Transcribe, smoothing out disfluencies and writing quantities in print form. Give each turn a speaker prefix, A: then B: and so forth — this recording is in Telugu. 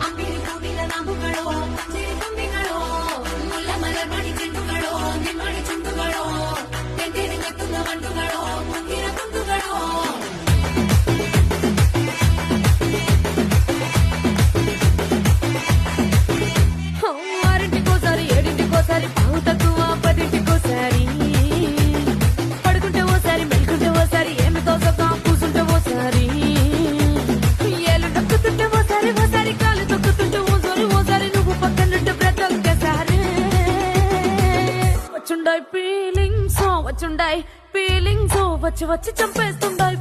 A: ಅಂಬಿರಿ ಹೂವಿನ ನಾಮುಗಳು ಮಂಜಿರಿ ಗೊಂಬೆಗಳು ಮುಲ್ಲ ಮಲರ್ ಮಾಡಿ ಚೆಂಡುಗಳು ನಿಮ್ಮಡಿ ಚುಂಡುಗಳು ತೆಂದಿರಿ ಕತ್ತುന്ന ಮಂಡುಗಳು ಮುಂದಿನ ಕುಂದುಗಳು ఆరింటికోసారి ఏడింటికోసారి పావు తక్కువ పదింటికోసారి పడుకుంటే ఓసారి మెలుకుంటే ఓసారి ఏమి తోసగా కూసుంటే ఓసారి ఏళ్ళు నొక్కుతుంటే ఓసారి ఓసారి కాలు తొక్కుతుంటే ఓసారి నువ్వు పక్కనుంటే బ్రతొక్కసారి వచ్చుండాయి ఫీలింగ్స్ వచ్చి వచ్చి చంపేస్తుండాయి